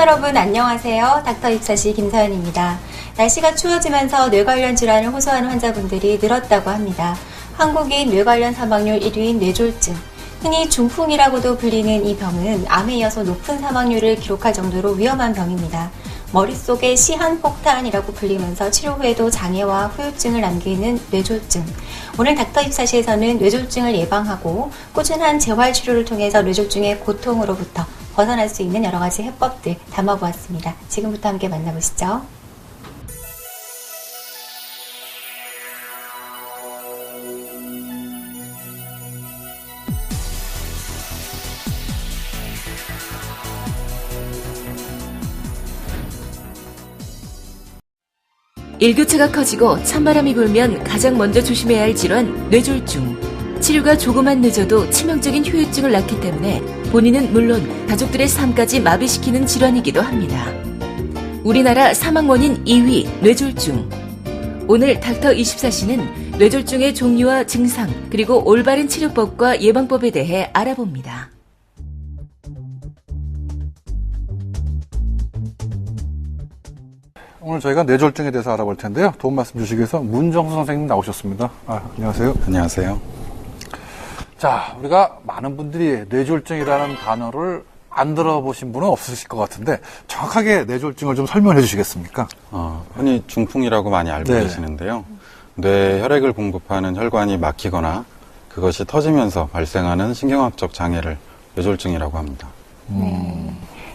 여러분 안녕하세요. 닥터 입사시 김서연입니다. 날씨가 추워지면서 뇌 관련 질환을 호소하는 환자분들이 늘었다고 합니다. 한국인 뇌 관련 사망률 1위인 뇌졸중. 흔히 중풍이라고도 불리는 이 병은 암에 이어서 높은 사망률을 기록할 정도로 위험한 병입니다. 머릿속에 시한폭탄이라고 불리면서 치료 후에도 장애와 후유증을 남기는 뇌졸중. 오늘 닥터 입사시에서는 뇌졸중을 예방하고 꾸준한 재활치료를 통해서 뇌졸중의 고통으로부터 벗어날 수 있는 여러 가지 해법들 담아보았습니다. 지금부터 함께 만나보시죠. 일교차가 커지고 찬바람이 불면 가장 먼저 조심해야 할 질환 뇌졸중. 치료가 조금만 늦어도 치명적인 후유증을 낳기 때문에 본인은 물론 가족들의 삶까지 마비시키는 질환이기도 합니다. 우리나라 사망 원인 2위 뇌졸중. 오늘 닥터 24시는 뇌졸중의 종류와 증상 그리고 올바른 치료법과 예방법에 대해 알아봅니다. 오늘 저희가 뇌졸중에 대해서 알아볼 텐데요. 도움 말씀 주시기 위해서 문정수 선생님 나오셨습니다. 안녕하세요. 안녕하세요. 자, 우리가 많은 분들이 뇌졸중이라는 단어를 안 들어보신 분은 없으실 것 같은데 정확하게 뇌졸중을 좀 설명해 주시겠습니까? 흔히 중풍이라고 많이 알고 계시는데요. 뇌 혈액을 공급하는 혈관이 막히거나 그것이 터지면서 발생하는 신경학적 장애를 뇌졸중이라고 합니다.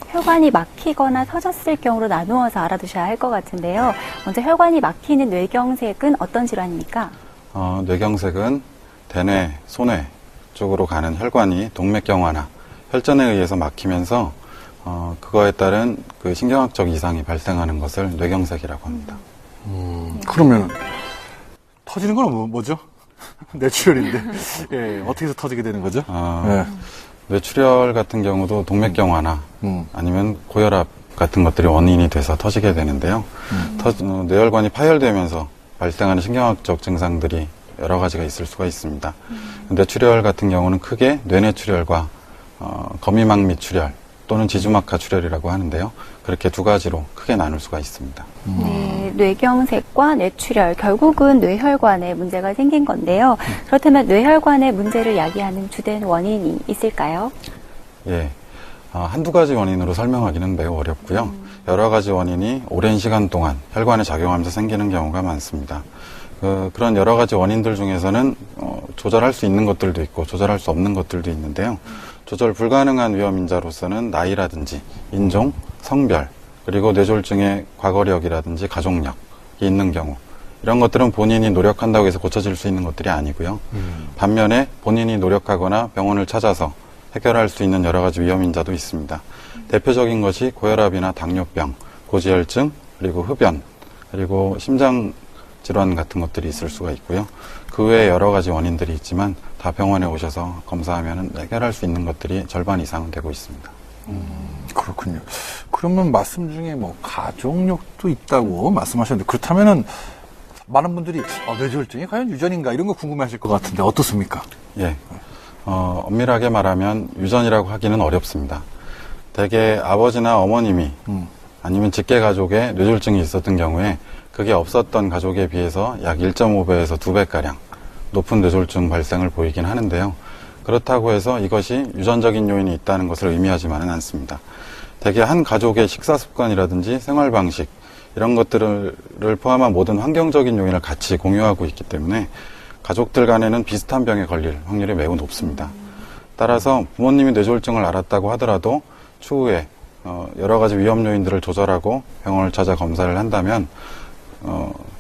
혈관이 막히거나 터졌을 경우로 나누어서 알아두셔야 할 것 같은데요. 먼저 혈관이 막히는 뇌경색은 어떤 질환입니까? 뇌경색은 대뇌, 소뇌 쪽으로 가는 혈관이 동맥경화나 혈전에 의해서 막히면서 그거에 따른 그 신경학적 이상이 발생하는 것을 뇌경색이라고 합니다. 그러면 터지는 건 뭐죠? 뇌출혈인데 어떻게 해서 터지게 되는 거죠? 뇌출혈 같은 경우도 동맥경화나 아니면 고혈압 같은 것들이 원인이 돼서 터지게 되는데요. 뇌혈관이 파열되면서 발생하는 신경학적 증상들이 여러 가지가 있을 수가 있습니다. 뇌출혈 같은 경우는 크게 뇌내출혈과 거미망미 출혈 또는 지주막하 출혈이라고 하는데요. 그렇게 두 가지로 크게 나눌 수가 있습니다. 네, 뇌경색과 뇌출혈, 결국은 뇌혈관에 문제가 생긴 건데요. 그렇다면 뇌혈관에 문제를 야기하는 주된 원인이 있을까요? 예, 한두 가지 원인으로 설명하기는 매우 어렵고요. 여러 가지 원인이 오랜 시간 동안 혈관에 작용하면서 생기는 경우가 많습니다. 그런 여러 가지 원인들 중에서는 조절할 수 있는 것들도 있고 조절할 수 없는 것들도 있는데요. 조절 불가능한 위험인자로서는 나이라든지 인종, 성별, 그리고 뇌졸중의 과거력이라든지 가족력이 있는 경우 이런 것들은 본인이 노력한다고 해서 고쳐질 수 있는 것들이 아니고요. 반면에 본인이 노력하거나 병원을 찾아서 해결할 수 있는 여러 가지 위험인자도 있습니다. 대표적인 것이 고혈압이나 당뇨병, 고지혈증, 그리고 흡연, 그리고 심장 질환 같은 것들이 있을 수가 있고요. 그 외에 여러 가지 원인들이 있지만 다 병원에 오셔서 검사하면 해결할 수 있는 것들이 절반 이상은 되고 있습니다. 그렇군요. 그러면 말씀 중에 가족력도 있다고 말씀하셨는데 그렇다면은 많은 분들이 뇌졸중이 과연 유전인가 이런 거 궁금해하실 것 같은데 어떻습니까? 예, 엄밀하게 말하면 유전이라고 하기는 어렵습니다. 대개 아버지나 어머님이 아니면 직계 가족에 뇌졸중이 있었던 경우에 그게 없었던 가족에 비해서 약 1.5배에서 2배가량 높은 뇌졸중 발생을 보이긴 하는데요. 그렇다고 해서 이것이 유전적인 요인이 있다는 것을 의미하지만은 않습니다. 대개 한 가족의 식사 습관이라든지 생활 방식 이런 것들을 포함한 모든 환경적인 요인을 같이 공유하고 있기 때문에 가족들 간에는 비슷한 병에 걸릴 확률이 매우 높습니다. 따라서 부모님이 뇌졸중을 앓았다고 하더라도 추후에 여러 가지 위험 요인들을 조절하고 병원을 찾아 검사를 한다면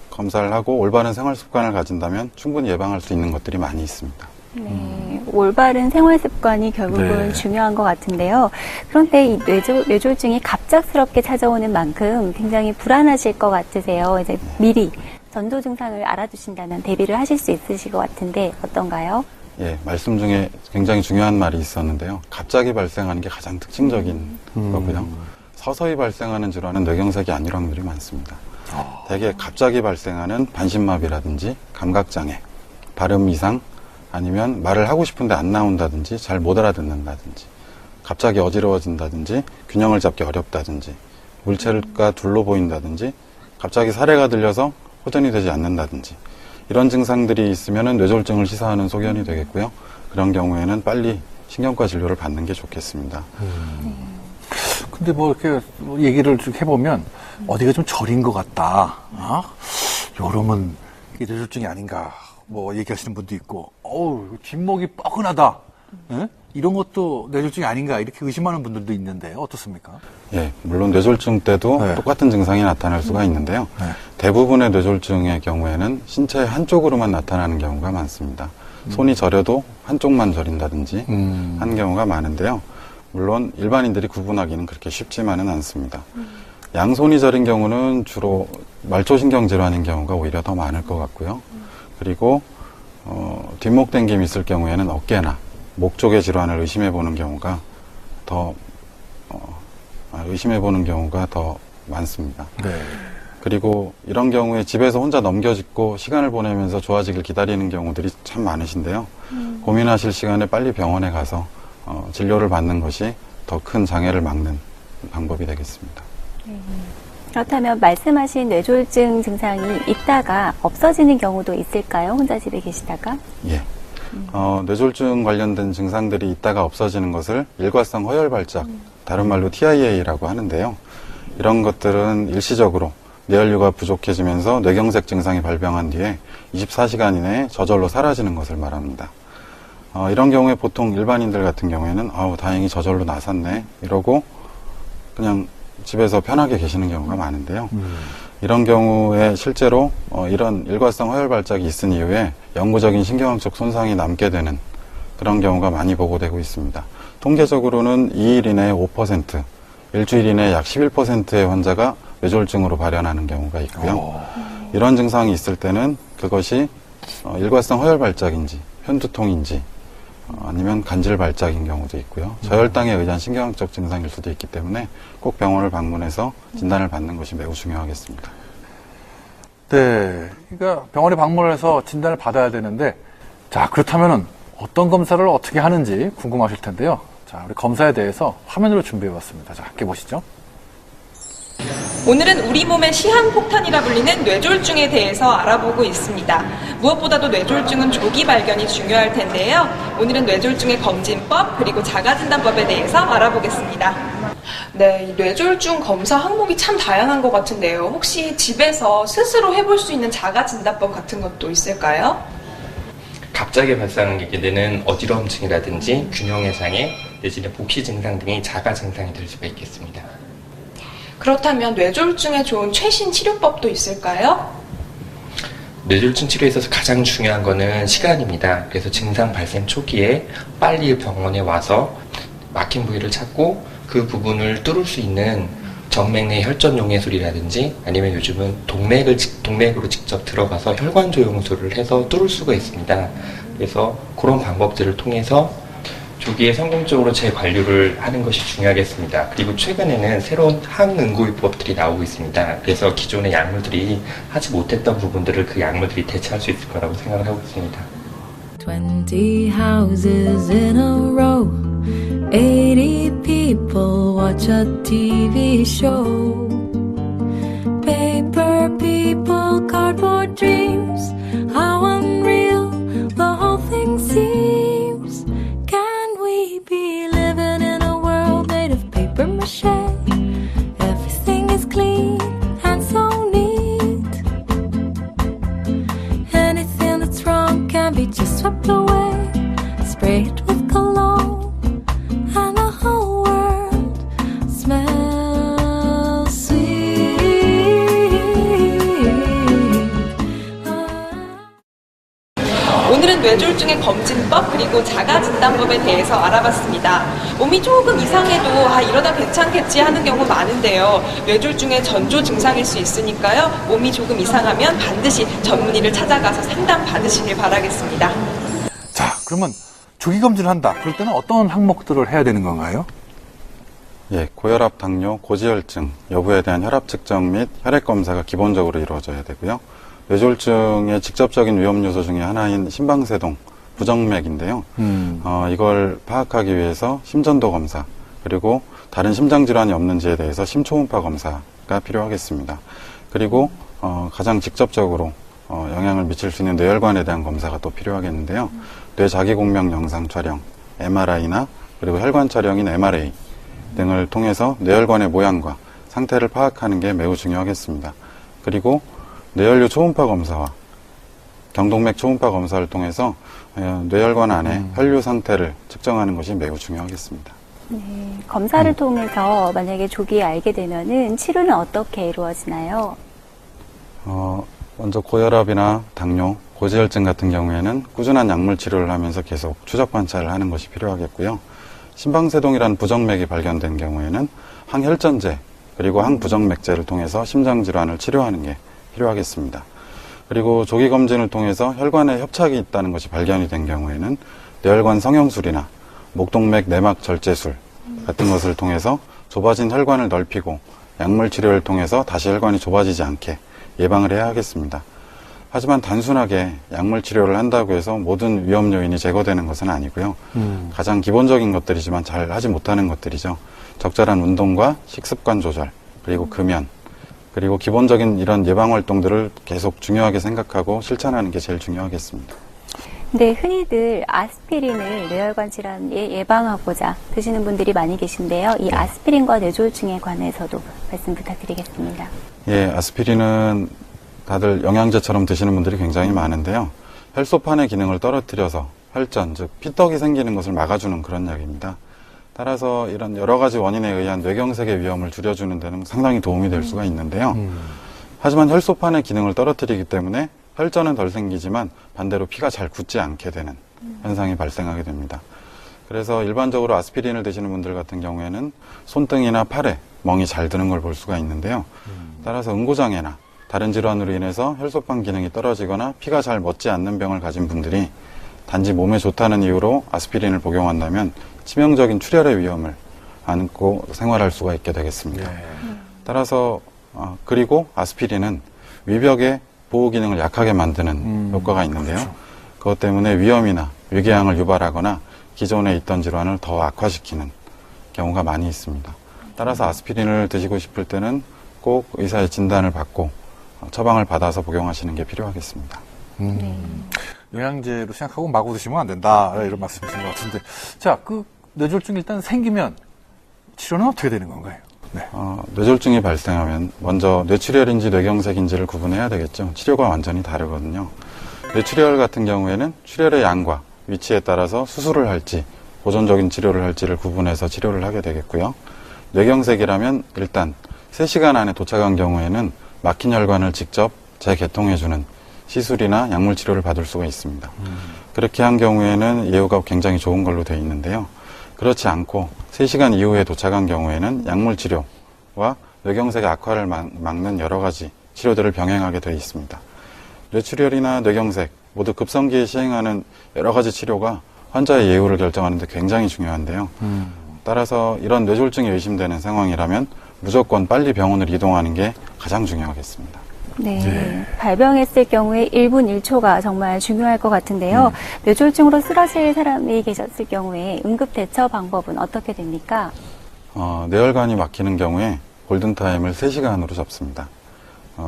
검사를 하고 올바른 생활 습관을 가진다면 충분히 예방할 수 있는 것들이 많이 있습니다. 네, 올바른 생활 습관이 결국은 중요한 것 같은데요. 그런데 이 뇌졸중이 갑작스럽게 찾아오는 만큼 굉장히 불안하실 것 같으세요. 이제 미리 전조 증상을 알아두신다면 대비를 하실 수 있으실 것 같은데 어떤가요? 예, 말씀 중에 굉장히 중요한 말이 있었는데요. 갑자기 발생하는 게 가장 특징적인 거고요. 서서히 발생하는 질환은 뇌경색이 아닐 확률이 많습니다. 대개 갑자기 발생하는 반신마비라든지 감각장애, 발음 이상, 아니면 말을 하고 싶은데 안 나온다든지 잘 못 알아듣는다든지 갑자기 어지러워진다든지 균형을 잡기 어렵다든지 물체가 둘로 보인다든지 갑자기 사례가 들려서 호전이 되지 않는다든지 이런 증상들이 있으면 뇌졸중을 시사하는 소견이 되겠고요. 그런 경우에는 빨리 신경과 진료를 받는 게 좋겠습니다. 근데 뭐 이렇게 얘기를 쭉 해보면 어디가 좀 저린 것 같다. 여름은 이게 뇌졸중이 아닌가. 뭐 얘기하시는 분도 있고, 뒷목이 뻐근하다. 예? 이런 것도 뇌졸중이 아닌가 이렇게 의심하는 분들도 있는데 어떻습니까? 예, 물론 뇌졸중 때도 네. 똑같은 증상이 나타날 수가 있는데요. 네. 대부분의 뇌졸중의 경우에는 신체 한쪽으로만 나타나는 경우가 많습니다. 손이 저려도 한쪽만 저린다든지 하는 경우가 많은데요. 물론 일반인들이 구분하기는 그렇게 쉽지만은 않습니다. 양손이 저린 경우는 주로 말초신경 질환인 경우가 오히려 더 많을 것 같고요. 그리고 뒷목 당김이 있을 경우에는 어깨나 목 쪽의 질환을 의심해보는 경우가 더 많습니다. 네. 그리고 이런 경우에 집에서 혼자 넘겨짚고 시간을 보내면서 좋아지길 기다리는 경우들이 참 많으신데요. 고민하실 시간에 빨리 병원에 가서 진료를 받는 것이 더 큰 장애를 막는 방법이 되겠습니다. 그렇다면 말씀하신 뇌졸중 증상이 있다가 없어지는 경우도 있을까요? 혼자 집에 계시다가? 예. 뇌졸중 관련된 증상들이 있다가 없어지는 것을 일과성 허혈 발작, 다른 말로 TIA라고 하는데요. 이런 것들은 일시적으로 뇌혈류가 부족해지면서 뇌경색 증상이 발병한 뒤에 24시간 이내에 저절로 사라지는 것을 말합니다. 이런 경우에 보통 일반인들 같은 경우에는 다행히 저절로 나섰네 이러고 그냥 집에서 편하게 계시는 경우가 많은데요. 이런 경우에 실제로 이런 일과성 허혈 발작이 있은 이후에 영구적인 신경학적 손상이 남게 되는 그런 경우가 많이 보고되고 있습니다. 통계적으로는 2일 이내에 5%, 일주일 이내에 약 11%의 환자가 뇌졸중으로 발현하는 경우가 있고요. 이런 증상이 있을 때는 그것이 일과성 허혈 발작인지 편두통인지 아니면 간질 발작인 경우도 있고요. 저혈당에 의한 신경학적 증상일 수도 있기 때문에 꼭 병원을 방문해서 진단을 받는 것이 매우 중요하겠습니다. 네. 그러니까 병원에 방문을 해서 진단을 받아야 되는데, 자, 그렇다면은 어떤 검사를 어떻게 하는지 궁금하실 텐데요. 자, 우리 검사에 대해서 화면으로 준비해 봤습니다. 자, 함께 보시죠. 오늘은 우리 몸의 시한폭탄이라 불리는 뇌졸중에 대해서 알아보고 있습니다. 무엇보다도 뇌졸중은 조기 발견이 중요할 텐데요. 오늘은 뇌졸중의 검진법 그리고 자가진단법에 대해서 알아보겠습니다. 네, 이 뇌졸중 검사 항목이 참 다양한 것 같은데요. 혹시 집에서 스스로 해볼 수 있는 자가진단법 같은 것도 있을까요? 갑자기 발생하게 되는 어지러움증이라든지 균형의 장애, 내지는 복시 증상 등이 자가 증상이 될 수가 있겠습니다. 그렇다면 뇌졸중에 좋은 최신 치료법도 있을까요? 뇌졸중 치료에 있어서 가장 중요한 거는 시간입니다. 그래서 증상 발생 초기에 빨리 병원에 와서 막힌 부위를 찾고 그 부분을 뚫을 수 있는 정맥 내 혈전 용해술이라든지 아니면 요즘은 동맥으로 직접 들어가서 혈관 조영술을 해서 뚫을 수가 있습니다. 그래서 그런 방법들을 통해서 조기에 성공적으로 재관리를 하는 것이 중요하겠습니다. 그리고 최근에는 새로운 항응고요법들이 나오고 있습니다. 그래서 기존의 약물들이 하지 못했던 부분들을 그 약물들이 대체할 수 있을 거라고 생각을 하고 있습니다. 20 houses in a row, 80 people watch a TV show. Paper people, cardboard dreams, how unreal the whole thing seems. Can we be living in a world made of paper mache? Everything is clean and so neat. Anything that's wrong can be just swept away, sprayed with cologne, and the whole world smells sweet. 오늘은 뇌졸중의 검진법 그리고 자가진단법에 대해서 알아봤습니다. 몸이 조금 이상해도 이러다 괜찮겠지 하는 경우 많은데요. 뇌졸중의 전조 증상일 수 있으니까요. 몸이 조금 이상하면 반드시 전문의를 찾아가서 상담 받으시길 바라겠습니다. 자, 그러면 조기 검진을 한다. 그럴 때는 어떤 항목들을 해야 되는 건가요? 예, 고혈압, 당뇨, 고지혈증 여부에 대한 혈압 측정 및 혈액 검사가 기본적으로 이루어져야 되고요. 뇌졸중의 직접적인 위험 요소 중에 하나인 심방세동, 부정맥인데요. 이걸 파악하기 위해서 심전도 검사, 그리고 다른 심장질환이 없는지에 대해서 심초음파 검사가 필요하겠습니다. 그리고 가장 직접적으로 영향을 미칠 수 있는 뇌혈관에 대한 검사가 또 필요하겠는데요. 뇌 자기공명 영상 촬영, MRI나 그리고 혈관 촬영인 MRA 등을 통해서 뇌혈관의 모양과 상태를 파악하는 게 매우 중요하겠습니다. 그리고 뇌혈류 초음파 검사와 경동맥 초음파 검사를 통해서 뇌혈관 안에 혈류 상태를 측정하는 것이 매우 중요하겠습니다. 네, 검사를 통해서 만약에 조기에 알게 되면은 치료는 어떻게 이루어지나요? 먼저 고혈압이나 당뇨, 고지혈증 같은 경우에는 꾸준한 약물 치료를 하면서 계속 추적 관찰을 하는 것이 필요하겠고요. 심방세동이라는 부정맥이 발견된 경우에는 항혈전제 그리고 항부정맥제를 통해서 심장질환을 치료하는 게 필요하겠습니다. 그리고 조기 검진을 통해서 혈관에 협착이 있다는 것이 발견이 된 경우에는 뇌혈관 성형술이나 목동맥 내막 절제술 같은 것을 통해서 좁아진 혈관을 넓히고 약물 치료를 통해서 다시 혈관이 좁아지지 않게 예방을 해야 하겠습니다. 하지만 단순하게 약물 치료를 한다고 해서 모든 위험 요인이 제거되는 것은 아니고요. 가장 기본적인 것들이지만 잘 하지 못하는 것들이죠. 적절한 운동과 식습관 조절, 그리고 금연, 그리고 기본적인 이런 예방 활동들을 계속 중요하게 생각하고 실천하는 게 제일 중요하겠습니다. 네, 흔히들 아스피린을 뇌혈관 질환에 예방하고자 드시는 분들이 많이 계신데요. 이 아스피린과 뇌졸중에 관해서도 말씀 부탁드리겠습니다. 예, 아스피린은 다들 영양제처럼 드시는 분들이 굉장히 많은데요. 혈소판의 기능을 떨어뜨려서 혈전, 즉 피떡이 생기는 것을 막아주는 그런 약입니다. 따라서 이런 여러 가지 원인에 의한 뇌경색의 위험을 줄여주는 데는 상당히 도움이 될 수가 있는데요. 하지만 혈소판의 기능을 떨어뜨리기 때문에 혈전은 덜 생기지만 반대로 피가 잘 굳지 않게 되는 현상이 발생하게 됩니다. 그래서 일반적으로 아스피린을 드시는 분들 같은 경우에는 손등이나 팔에 멍이 잘 드는 걸 볼 수가 있는데요. 따라서 응고장애나 다른 질환으로 인해서 혈소판 기능이 떨어지거나 피가 잘 멎지 않는 병을 가진 분들이 단지 몸에 좋다는 이유로 아스피린을 복용한다면 치명적인 출혈의 위험을 안고 생활할 수가 있게 되겠습니다. 따라서 그리고 아스피린은 위벽의 보호 기능을 약하게 만드는 효과가 있는데요. 그것 때문에 위염이나 위궤양을 유발하거나 기존에 있던 질환을 더 악화시키는 경우가 많이 있습니다. 따라서 아스피린을 드시고 싶을 때는 꼭 의사의 진단을 받고 처방을 받아서 복용하시는 게 필요하겠습니다. 영양제로 생각하고 마구 드시면 안 된다. 이런 말씀이신 것 같은데. 자, 그 뇌졸중 일단 생기면 치료는 어떻게 되는 건가요? 네. 뇌졸중이 발생하면 먼저 뇌출혈인지 뇌경색인지를 구분해야 되겠죠. 치료가 완전히 다르거든요. 뇌출혈 같은 경우에는 출혈의 양과 위치에 따라서 수술을 할지 보존적인 치료를 할지를 구분해서 치료를 하게 되겠고요. 뇌경색이라면 일단 3시간 안에 도착한 경우에는 막힌 혈관을 직접 재개통해주는 시술이나 약물 치료를 받을 수가 있습니다. 그렇게 한 경우에는 예후가 굉장히 좋은 걸로 되어 있는데요. 그렇지 않고 3시간 이후에 도착한 경우에는 약물 치료와 뇌경색의 악화를 막는 여러 가지 치료들을 병행하게 되어 있습니다. 뇌출혈이나 뇌경색 모두 급성기에 시행하는 여러 가지 치료가 환자의 예후를 결정하는 데 굉장히 중요한데요. 따라서 이런 뇌졸중이 의심되는 상황이라면 무조건 빨리 병원을 이동하는 게 가장 중요하겠습니다. 네. 발병했을 경우에 1분 1초가 정말 중요할 것 같은데요. 뇌졸중으로 쓰러질 사람이 계셨을 경우에 응급 대처 방법은 어떻게 됩니까? 뇌혈관이 막히는 경우에 골든타임을 3시간으로 잡습니다.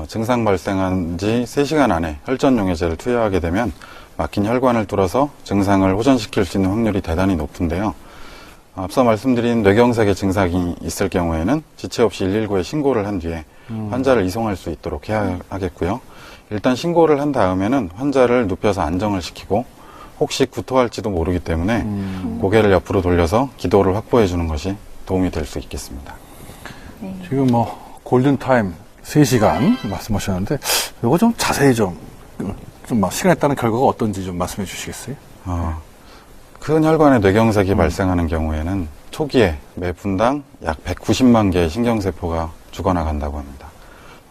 증상 발생한 지 3시간 안에 혈전용해제를 투여하게 되면 막힌 혈관을 뚫어서 증상을 호전시킬 수 있는 확률이 대단히 높은데요. 앞서 말씀드린 뇌경색의 증상이 있을 경우에는 지체 없이 119에 신고를 한 뒤에 환자를 이송할 수 있도록 해야 하겠고요. 일단 신고를 한 다음에는 환자를 눕혀서 안정을 시키고 혹시 구토할지도 모르기 때문에 고개를 옆으로 돌려서 기도를 확보해 주는 것이 도움이 될 수 있겠습니다. 네. 지금 골든타임 3시간 말씀하셨는데, 이거 좀 자세히 좀 시간에 따른 결과가 어떤지 좀 말씀해 주시겠어요? 큰 혈관의 뇌경색이 발생하는 경우에는 초기에 매 분당 약 190만 개의 신경세포가 죽어나간다고 합니다.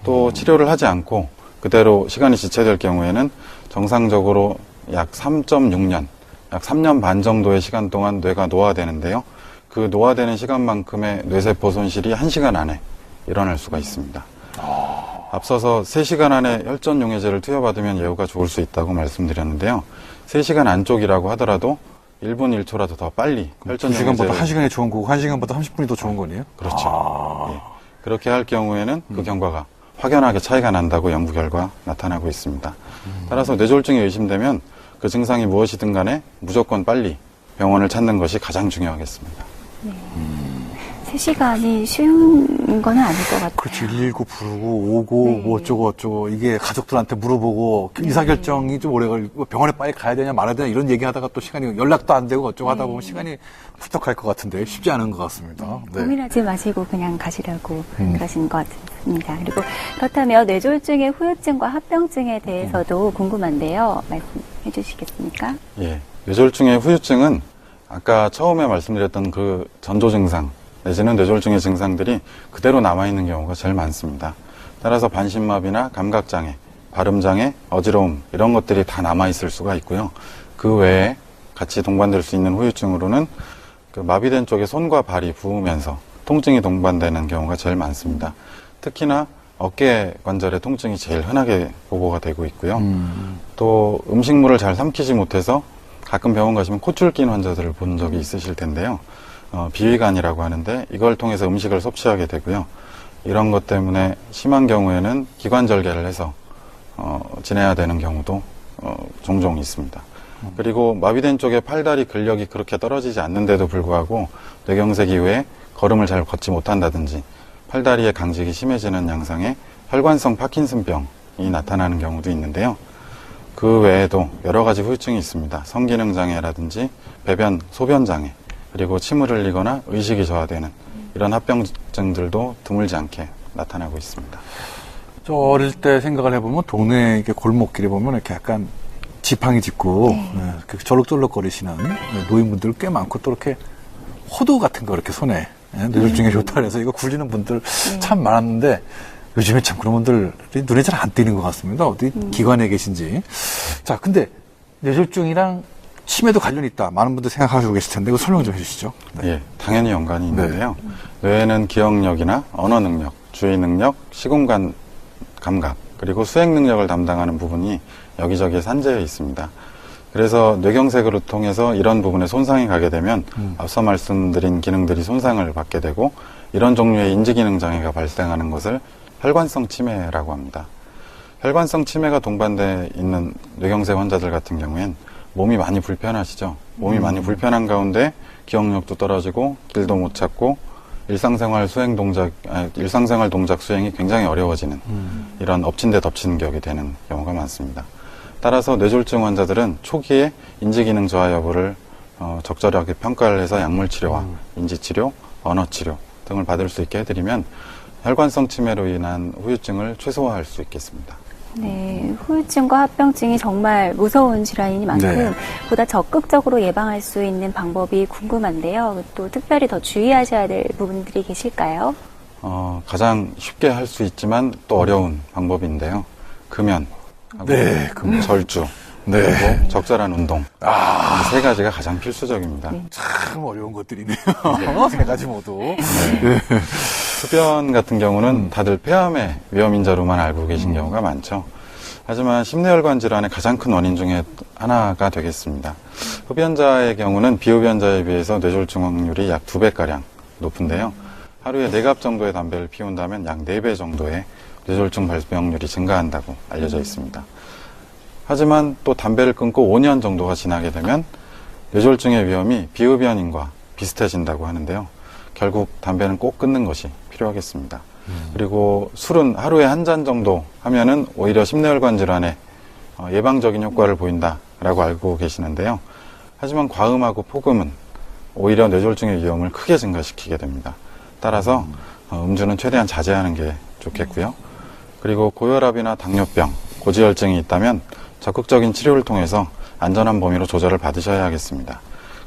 또 치료를 하지 않고 그대로 시간이 지체될 경우에는 정상적으로 약 3.6년, 약 3년 반 정도의 시간 동안 뇌가 노화되는데요. 그 노화되는 시간만큼의 뇌세포 손실이 1시간 안에 일어날 수가 있습니다. 앞서서 3시간 안에 혈전용해제를 투여받으면 예후가 좋을 수 있다고 말씀드렸는데요. 3시간 안쪽이라고 하더라도 1분 1초라도 더 빨리 혈전 2시간보다 영양제를 1시간이 좋은 거고 1시간보다 30분이 더 좋은 거네요? 그렇죠. 예. 그렇게 할 경우에는 그 경과가 확연하게 차이가 난다고 연구 결과 나타나고 있습니다. 따라서 뇌졸중이 의심되면 그 증상이 무엇이든 간에 무조건 빨리 병원을 찾는 것이 가장 중요하겠습니다. 3시간이 쉬운 건 아닐 것 같아요. 그렇지. 119 부르고 오고 뭐 어쩌고 어쩌고 이게 가족들한테 물어보고 의사결정이 좀 오래 걸리고 병원에 빨리 가야 되냐 말아야 되냐 이런 얘기하다가 또 시간이 연락도 안 되고 어쩌고 하다 보면 시간이 후딱 갈 것 같은데 쉽지 않은 것 같습니다. 네. 고민하지 마시고 그냥 가시라고 그러시는 것 같습니다. 그리고 그렇다면 뇌졸중의 후유증과 합병증에 대해서도 궁금한데요. 말씀해 주시겠습니까? 예. 뇌졸중의 후유증은 아까 처음에 말씀드렸던 그 전조 증상 내지는 뇌졸중의 증상들이 그대로 남아있는 경우가 제일 많습니다. 따라서 반신마비나 감각장애, 발음장애, 어지러움 이런 것들이 다 남아있을 수가 있고요. 그 외에 같이 동반될 수 있는 후유증으로는 그 마비된 쪽에 손과 발이 부으면서 통증이 동반되는 경우가 제일 많습니다. 특히나 어깨 관절의 통증이 제일 흔하게 보고가 되고 있고요. 또 음식물을 잘 삼키지 못해서 가끔 병원 가시면 콧줄 낀 환자들을 본 적이 있으실 텐데요. 비위간이라고 하는데 이걸 통해서 음식을 섭취하게 되고요. 이런 것 때문에 심한 경우에는 기관절개를 해서 지내야 되는 경우도 종종 있습니다. 그리고 마비된 쪽에 팔다리 근력이 그렇게 떨어지지 않는데도 불구하고 뇌경색 이후에 걸음을 잘 걷지 못한다든지 팔다리의 강직이 심해지는 양상의 혈관성 파킨슨병이 나타나는 경우도 있는데요. 그 외에도 여러 가지 후유증이 있습니다. 성기능 장애라든지 배변, 소변 장애, 그리고 침을 흘리거나 의식이 저하되는 이런 합병증들도 드물지 않게 나타나고 있습니다. 저 어릴 때 생각을 해보면 동네 이렇게 골목길에 보면 이렇게 약간 지팡이 짚고 이렇게 절룩절룩거리시는 노인분들 꽤 많고 또 이렇게 호두 같은 거 이렇게 손에 뇌졸중에 좋다 그래서 이거 굴리는 분들 참 많았는데 요즘에 참 그런 분들이 눈에 잘 안 띄는 것 같습니다. 어디 기관에 계신지. 자, 근데 뇌졸중이랑 치매도 관련이 있다. 많은 분들 생각하시고 계실 텐데 이거 설명 좀 해주시죠. 네. 예, 당연히 연관이 있는데요. 뇌에는 기억력이나 언어 능력, 주의 능력, 시공간 감각, 그리고 수행 능력을 담당하는 부분이 여기저기에 산재해 있습니다. 그래서 뇌경색으로 통해서 이런 부분에 손상이 가게 되면 앞서 말씀드린 기능들이 손상을 받게 되고 이런 종류의 인지기능 장애가 발생하는 것을 혈관성 치매라고 합니다. 혈관성 치매가 동반돼 있는 뇌경색 환자들 같은 경우엔 몸이 많이 불편하시죠. 몸이 많이 불편한 가운데 기억력도 떨어지고 길도 못 찾고 일상생활 동작 수행이 굉장히 어려워지는 이런 엎친 데 덮친 격이 되는 경우가 많습니다. 따라서 뇌졸중 환자들은 초기에 인지기능 저하 여부를 적절하게 평가를 해서 약물 치료와 인지치료, 언어치료 등을 받을 수 있게 해드리면 혈관성 치매로 인한 후유증을 최소화할 수 있겠습니다. 네, 후유증과 합병증이 정말 무서운 질환이니만큼 보다 적극적으로 예방할 수 있는 방법이 궁금한데요. 또 특별히 더 주의하셔야 될 부분들이 계실까요? 가장 쉽게 할 수 있지만 또 어려운 방법인데요. 금연, 절주, 그리고 적절한 운동. 이 세 가지가 가장 필수적입니다. 참 어려운 것들이네요. 세 가지 모두. 흡연 같은 경우는 다들 폐암의 위험 인자로만 알고 계신 경우가 많죠. 하지만 심뇌혈관 질환의 가장 큰 원인 중에 하나가 되겠습니다. 흡연자의 경우는 비흡연자에 비해서 뇌졸중 확률이 약 2배가량 높은데요. 하루에 4갑 정도의 담배를 피운다면 약 4배 정도의 뇌졸중 발병률이 증가한다고 알려져 있습니다. 하지만 또 담배를 끊고 5년 정도가 지나게 되면 뇌졸중의 위험이 비흡연인과 비슷해진다고 하는데요. 결국 담배는 꼭 끊는 것이 필요하겠습니다. 그리고 술은 하루에 1잔 정도 하면은 오히려 심뇌혈관 질환에 예방적인 효과를 보인다라고 알고 계시는데요. 하지만 과음하고 폭음은 오히려 뇌졸중의 위험을 크게 증가시키게 됩니다. 따라서 음주는 최대한 자제하는 게 좋겠고요. 그리고 고혈압이나 당뇨병, 고지혈증이 있다면 적극적인 치료를 통해서 안전한 범위로 조절을 받으셔야 하겠습니다.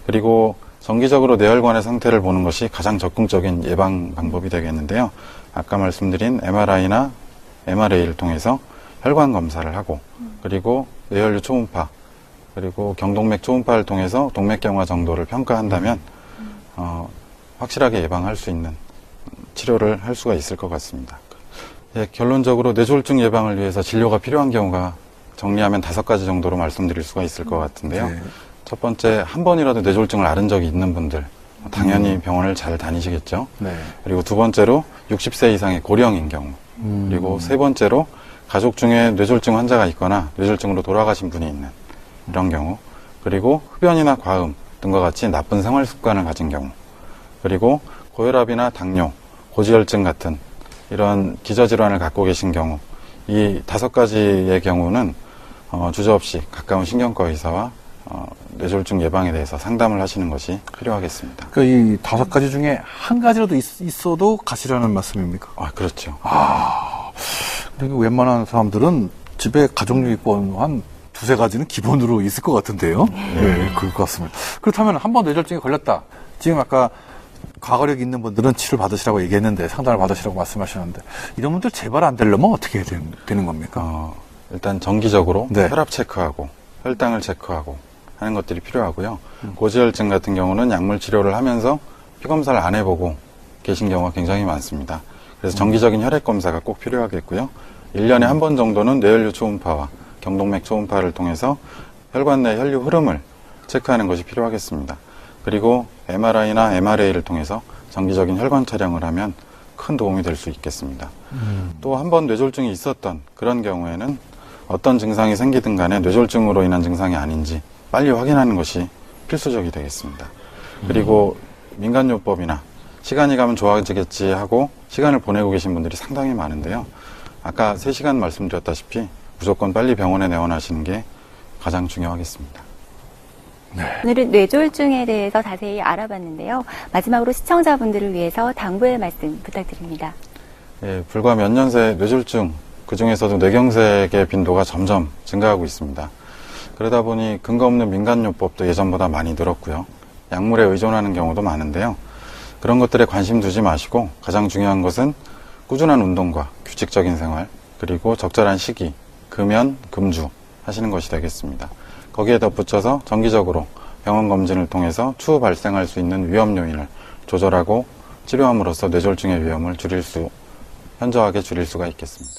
그리고 정기적으로 뇌혈관의 상태를 보는 것이 가장 적극적인 예방 방법이 되겠는데요. 아까 말씀드린 MRI나 MRA를 통해서 혈관 검사를 하고 그리고 뇌혈류 초음파 그리고 경동맥 초음파를 통해서 동맥경화 정도를 평가한다면 확실하게 예방할 수 있는 치료를 할 수가 있을 것 같습니다. 예, 결론적으로 뇌졸중 예방을 위해서 진료가 필요한 경우가 정리하면 5가지 정도로 말씀드릴 수가 있을 것 같은데요. 첫 번째, 한 번이라도 뇌졸중을 앓은 적이 있는 분들, 당연히 병원을 잘 다니시겠죠. 네. 그리고 두 번째로 60세 이상의 고령인 경우, 그리고 세 번째로 가족 중에 뇌졸중 환자가 있거나 뇌졸중으로 돌아가신 분이 있는 이런 경우, 그리고 흡연이나 과음 등과 같이 나쁜 생활 습관을 가진 경우, 그리고 고혈압이나 당뇨, 고지혈증 같은 이런 기저질환을 갖고 계신 경우, 이 5가지의 경우는 주저없이 가까운 신경과 의사와 뇌졸중 예방에 대해서 상담을 하시는 것이 필요하겠습니다. 그러니까 이 5가지 중에 한 가지라도 있어도 가시라는 말씀입니까? 아, 그렇죠. 근데 웬만한 사람들은 집에 가족유기권 한 2-3가지는 기본으로 있을 것 같은데요. 네, 그럴 것 같습니다. 그렇다면 한 번 뇌졸중에 걸렸다. 지금 아까 과거력 있는 분들은 치료를 받으시라고 얘기했는데, 상담을 받으시라고 말씀하셨는데, 이런 분들 재발 안 되려면 어떻게 해야 되는 겁니까? 일단 정기적으로 네. 혈압 체크하고 혈당을 체크하고 하는 것들이 필요하고요. 고지혈증 같은 경우는 약물 치료를 하면서 피검사를 안 해보고 계신 경우가 굉장히 많습니다. 그래서 정기적인 혈액 검사가 꼭 필요하겠고요. 1년에 한 번 정도는 뇌혈류 초음파와 경동맥 초음파를 통해서 혈관 내 혈류 흐름을 체크하는 것이 필요하겠습니다. 그리고 MRI나 MRA를 통해서 정기적인 혈관 촬영을 하면 큰 도움이 될 수 있겠습니다. 또 한 번 뇌졸중이 있었던 그런 경우에는 어떤 증상이 생기든 간에 뇌졸중으로 인한 증상이 아닌지 빨리 확인하는 것이 필수적이 되겠습니다. 그리고 민간요법이나 시간이 가면 좋아지겠지 하고 시간을 보내고 계신 분들이 상당히 많은데요. 아까 3시간 말씀드렸다시피 무조건 빨리 병원에 내원하시는 게 가장 중요하겠습니다. 오늘은 뇌졸중에 대해서 자세히 알아봤는데요. 마지막으로 시청자분들을 위해서 당부의 말씀 부탁드립니다. 예, 불과 몇 년 새 뇌졸중, 그중에서도 뇌경색의 빈도가 점점 증가하고 있습니다. 그러다 보니 근거 없는 민간요법도 예전보다 많이 늘었고요. 약물에 의존하는 경우도 많은데요. 그런 것들에 관심 두지 마시고 가장 중요한 것은 꾸준한 운동과 규칙적인 생활, 그리고 적절한 식이, 금연, 금주 하시는 것이 되겠습니다. 거기에 덧붙여서 정기적으로 병원 검진을 통해서 추후 발생할 수 있는 위험 요인을 조절하고 치료함으로써 뇌졸중의 위험을 현저하게 줄일 수가 있겠습니다.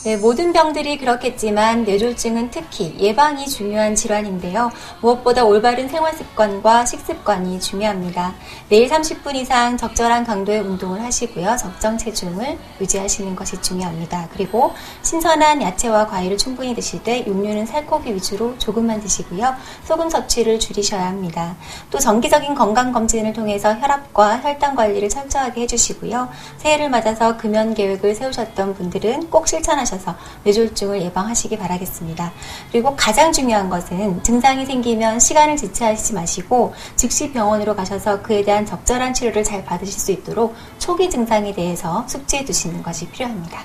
네, 모든 병들이 그렇겠지만 뇌졸중은 특히 예방이 중요한 질환인데요. 무엇보다 올바른 생활 습관과 식습관이 중요합니다. 매일 30분 이상 적절한 강도의 운동을 하시고요. 적정 체중을 유지하시는 것이 중요합니다. 그리고 신선한 야채와 과일을 충분히 드실 때 육류는 살코기 위주로 조금만 드시고요. 소금 섭취를 줄이셔야 합니다. 또 정기적인 건강검진을 통해서 혈압과 혈당 관리를 철저하게 해주시고요. 새해를 맞아서 금연 계획을 세우셨던 분들은 꼭 실천하셔서 뇌졸중을 예방하시기 바라겠습니다. 그리고 가장 중요한 것은 증상이 생기면 시간을 지체하시지 마시고 즉시 병원으로 가셔서 그에 대한 적절한 치료를 잘 받으실 수 있도록 초기 증상에 대해서 숙지해 두시는 것이 필요합니다.